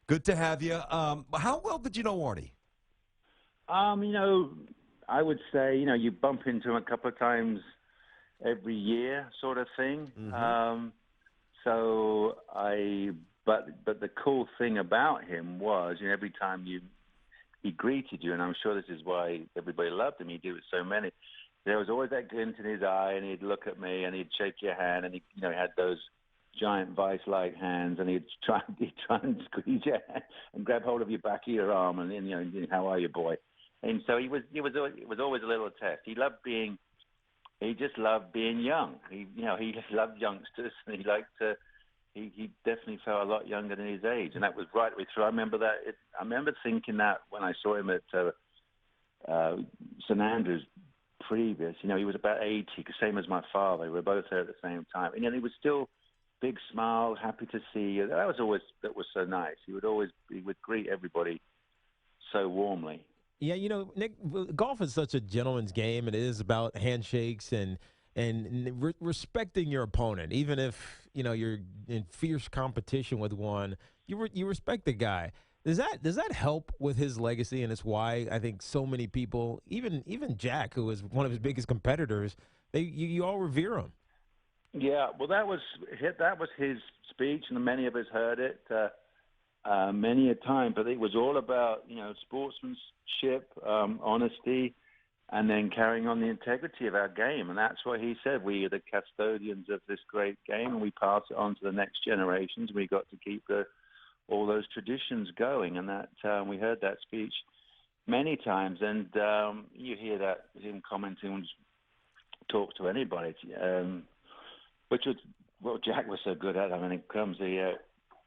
Good to have you. How well did you know Arnie? You know, I would say, you bump into him a couple of times every year, sort of thing. Hmm. So but the cool thing about him was, every time he greeted you, and I'm sure this is why everybody loved him. He did it with so many. There was always that glint in his eye, and he'd look at me, and he'd shake your hand, and he had those giant vice-like hands, and he'd try and squeeze your hand and grab hold of your back of your arm, and how are you, boy? And so it was always a little test. He just loved being young. He just loved youngsters, and he definitely felt a lot younger than his age, and that was right the way through. I remember that. I remember thinking that when I saw him at St Andrews previous. He was about 80, same as my father. We were both there at the same time, and he was still big smile, happy to see you. That was so nice. He would greet everybody so warmly. Yeah, Nick, golf is such a gentleman's game. It is about handshakes and respecting your opponent, even if you're in fierce competition with one. You respect the guy. Does that help with his legacy? And it's why I think so many people, even Jack, who was one of his biggest competitors, you all revere him. Yeah, well, that was his speech, and many of us heard it many a time. But it was all about sportsmanship, honesty, and then carrying on the integrity of our game. And that's what he said. We are the custodians of this great game, and we pass it on to the next generations. We got to keep all those traditions going, and that we heard that speech many times. And you hear that him commenting when he talks to anybody. Which was what Jack was so good at. I mean, it comes to, hey,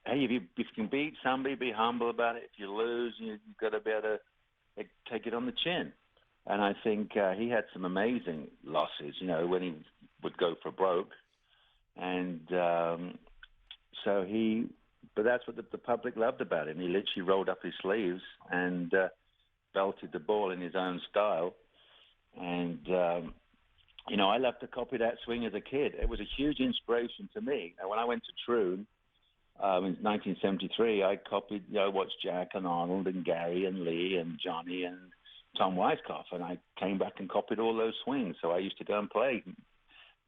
if you can beat somebody, be humble about it. If you lose, you've got to be able to take it on the chin. And I think he had some amazing losses, when he would go for broke. And but that's what the public loved about him. He literally rolled up his sleeves and belted the ball in his own style. And I loved to copy that swing as a kid. It was a huge inspiration to me. When I went to Troon in 1973, I copied, watched Jack and Arnold and Gary and Lee and Johnny and Tom Weiskopf, and I came back and copied all those swings. So I used to go and play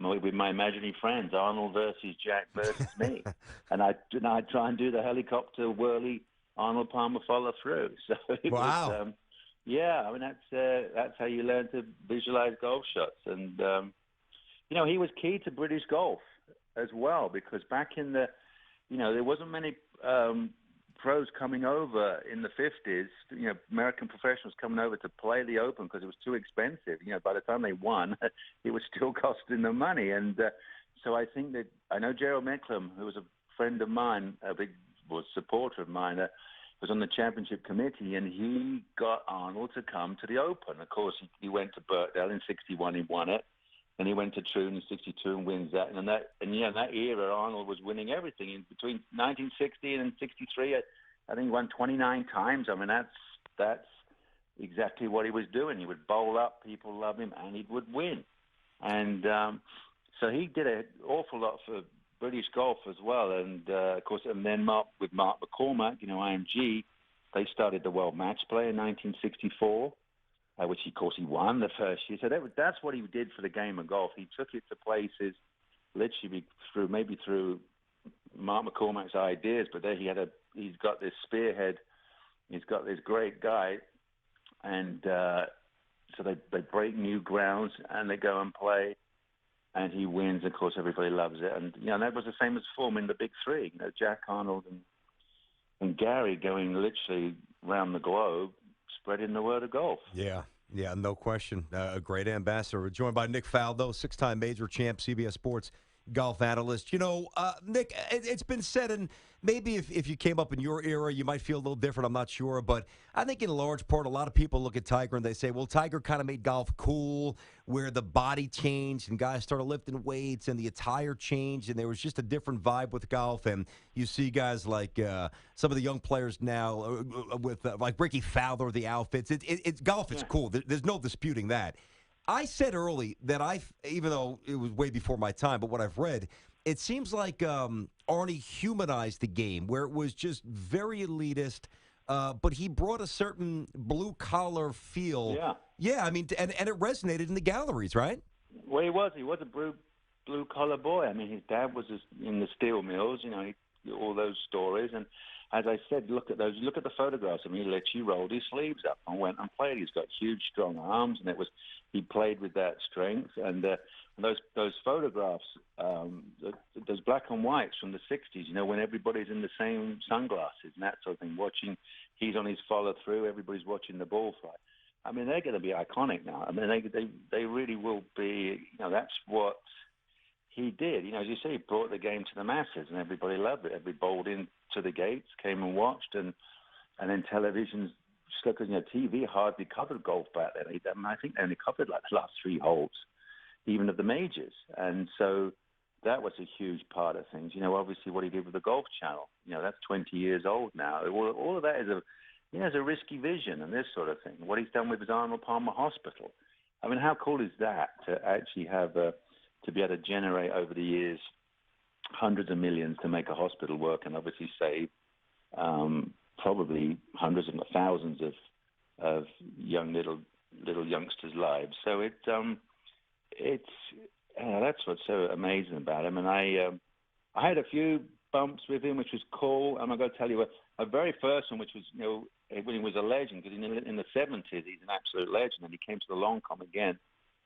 with my imaginary friends, Arnold versus Jack versus me. And I'd try and do the helicopter whirly Arnold Palmer follow through. So it Wow. was... Yeah, I mean that's how you learn to visualize golf shots, and he was key to British golf as well, because back in there wasn't many pros coming over in the 50s. American professionals coming over to play the Open because it was too expensive. By the time they won, it was still costing them money, and so I think that I know Gerald Mecklem, who was a friend of mine, was supporter of mine. Was on the championship committee, and he got Arnold to come to the Open. Of course, he went to Birkdale in '61, he won it, and he went to Troon in '62 and wins that. And that era, Arnold was winning everything. In between 1960 and '63, I think he won 29 times. I mean, that's exactly what he was doing. He would bowl up, people loved him, and he would win. And so he did an awful lot for British golf as well, and of course, and then with Mark McCormack, IMG, they started the World Match Play in 1964, which of course he won the first year. So that's what he did for the game of golf. He took it to places, literally through Mark McCormack's ideas, but then he's got this spearhead, he's got this great guy, and so they break new grounds and they go and play. And he wins. Of course, everybody loves it. And that was the famous form in the big three. Jack, Arnold, and Gary going literally around the globe, spreading the word of golf. Yeah, no question. A great ambassador. We're joined by Nick Faldo, six-time major champ, CBS Sports golf analyst. Nick, it's been said, and maybe if you came up in your era, you might feel a little different. I'm not sure. But I think in large part, a lot of people look at Tiger and they say, well, Tiger kind of made golf cool, where the body changed and guys started lifting weights and the attire changed, and there was just a different vibe with golf. And you see guys like some of the young players now with like Ricky Fowler, the outfits. It's golf is cool. There's no disputing that. I said early that even though it was way before my time, but what I've read it seems like Arnie humanized the game, where it was just very elitist, but he brought a certain blue collar feel. Yeah. Yeah, I mean, and it resonated in the galleries, right? Well, he was. He was a blue collar boy. I mean, his dad was in the steel mills. You know, all those stories. And as I said, look at those. Look at the photographs. I mean, he literally rolled his sleeves up and went and played. He's got huge, strong arms, and he played with that strength. And those photographs, those black and whites from the '60s. You know, when everybody's in the same sunglasses and that sort of thing. He's on his follow through. Everybody's watching the ball fly. I mean, they're going to be iconic now. I mean, they really will be. You know, that's what he did. You know, as you say, he brought the game to the masses, and everybody loved it. Everybody bowled into the gates, came and watched, and then television, because TV hardly covered golf back then. I think they only covered like the last 3 holes, even of the majors, and so that was a huge part of things. You know, obviously what he did with the Golf Channel. You know, that's 20 years old now. All of that is a risky vision and this sort of thing. What he's done with his Arnold Palmer Hospital. I mean, how cool is that to actually have to be able to generate over the years hundreds of millions to make a hospital work and obviously save probably hundreds of thousands of young little youngsters' lives. So that's what's so amazing about him. And I had a few bumps with him, which was cool. And I'm going to tell you a very first one, which was, you know, when he was a legend, because in the 70s, he's an absolute legend. And he came to the Longcomb again.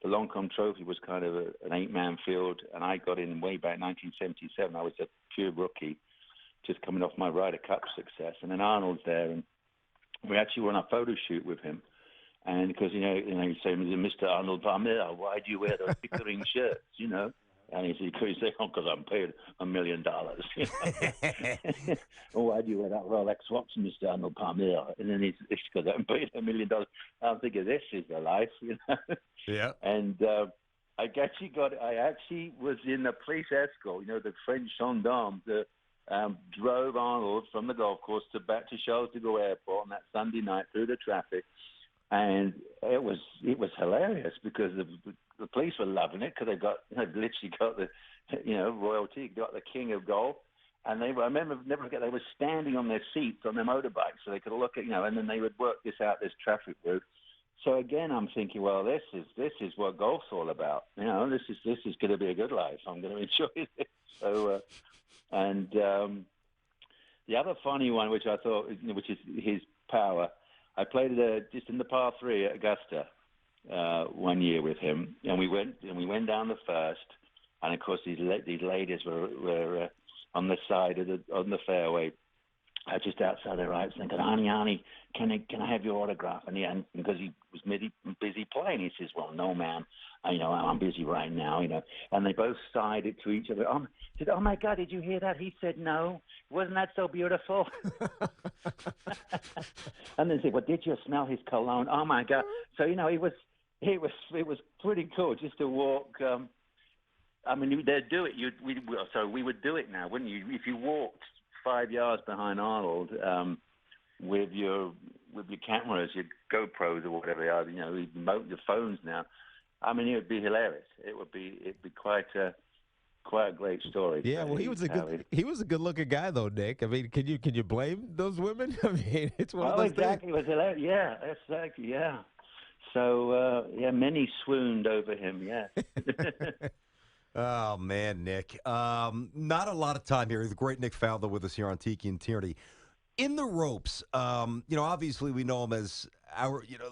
The Longcomb Trophy was kind of an 8-man field, and I got in way back in 1977. I was a pure rookie, just coming off my Ryder Cup success. And then Arnold's there, and we actually were on a photo shoot with him. And because, you know, he's saying, Mr. Arnold Palmer, why do you wear those Pickering shirts, you know? And he said, oh, because I'm paid $1 million. You know? Oh, why do you wear that Rolex watch, Mr. Arnold Palmer? And then he's because I'm paid $1 million. I'm thinking, this is the life, you know? Yeah. And I actually was in the police escort, you know, the French gendarmes that drove Arnold from the golf course back to Charles de Gaulle Airport on that Sunday night through the traffic. And it was hilarious because the police were loving it because they've literally got the, you know, royalty, got the king of golf. And I remember, never forget, they were standing on their seats on their motorbikes so they could look at, you know, and then they would work this traffic route. So again, I'm thinking, well, this is what golf's all about. You know, this is going to be a good life. I'm going to enjoy this. So, the other funny one, which I thought, which is his power, I played just in the par 3 at Augusta one year with him, and we went down the first, and of course these ladies were on the side on the fairway, just outside the right, thinking, Arnie, can I have your autograph? And because he was busy playing, he says, well, no, man, I'm busy right now, you know. And they both sighed it to each other. Said, oh my God, did you hear that? He said no. Wasn't that so beautiful? And then said, well, did you smell his cologne? Oh my God. So it was pretty cool just to walk. I mean, they'd do it. We would do it now, wouldn't you? If you walked 5 yards behind Arnold with your cameras, your GoPros or whatever they are, you know, your phones now. I mean, it would be hilarious. It'd be quite a great story. Yeah, well, he was a good looking guy though, Nick. I mean, can you blame those women? I mean, it's one of those exactly. things. It was hilarious. Yeah, exactly. Yeah. So many swooned over him. Yeah. Oh, man, Nick. Not a lot of time here. The great Nick Faldo with us here on Tiki and Tierney. In the ropes, obviously we know him as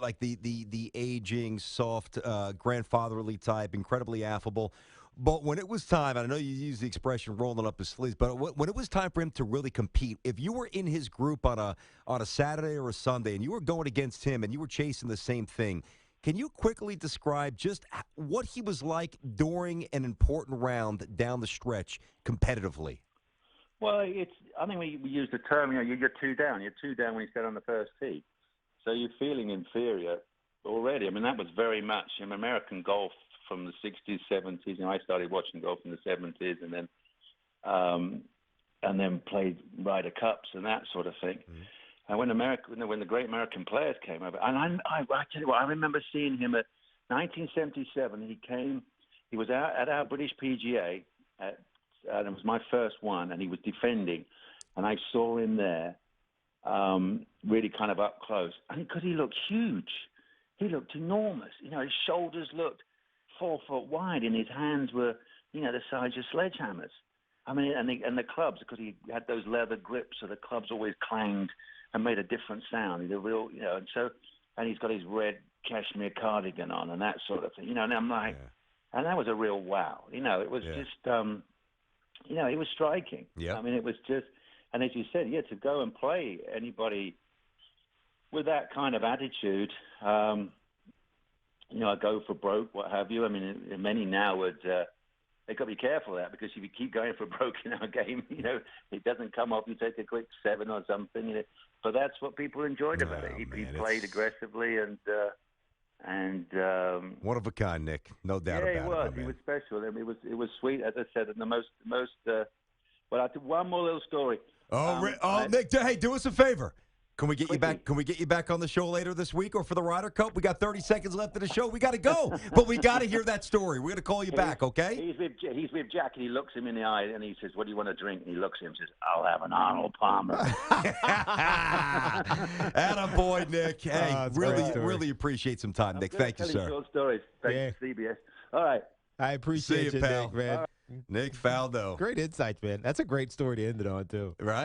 like the aging, soft, grandfatherly type, incredibly affable. But when it was time, and I know you use the expression rolling up his sleeves, but when it was time for him to really compete, if you were in his group on a Saturday or a Sunday and you were going against him and you were chasing the same thing, can you quickly describe just what he was like during an important round down the stretch competitively? Well, I think we use the term, you're 2 down. You're 2 down when you get on the first tee. So you're feeling inferior already. I mean, that was very much American golf from the 60s, 70s. I started watching golf in the 70s and then played Ryder Cups and that sort of thing. Mm-hmm. And when the great American players came over, and I tell you what, I remember seeing him at 1977. He was out at our British PGA at and it was my first one, and he was defending, and I saw him there, really kind of up close, and because he looked huge, he looked enormous. His shoulders looked 4 foot wide, and his hands were, the size of sledgehammers. I mean, and the clubs, because he had those leather grips, so the clubs always clanged and made a different sound. The real, and he's got his red cashmere cardigan on and that sort of thing. And I'm like, and that was a real wow. It was just, it was striking. Yeah. I mean, it was just, and as you said, to go and play anybody with that kind of attitude, go for broke, what have you. I mean, many now would. They've got to be careful of that, because if you keep going for broke in our game, it doesn't come off. You take a quick 7 or something. But that's what people enjoyed about it. He played aggressively and one of a kind, Nick. No doubt about it. Yeah, he was special. I mean, it was sweet, as I said, and the most. Well, I did one more little story. Nick, hey, do us a favor. Can we get you back? Can we get you back on the show later this week or for the Ryder Cup? We got 30 seconds left of the show. We got to go, but we got to hear that story. We're going to call you back, okay? He's with Jack, and he looks him in the eye, and he says, "What do you want to drink?" And he looks at him and says, "I'll have an Arnold Palmer." Attaboy, Nick. Hey, really appreciate some time, Nick. Thank you, sir. Short stories. Thanks, CBS. All right. I appreciate you, pal. Nick, man. Nick Faldo. Great insights, man. That's a great story to end it on, too. Right?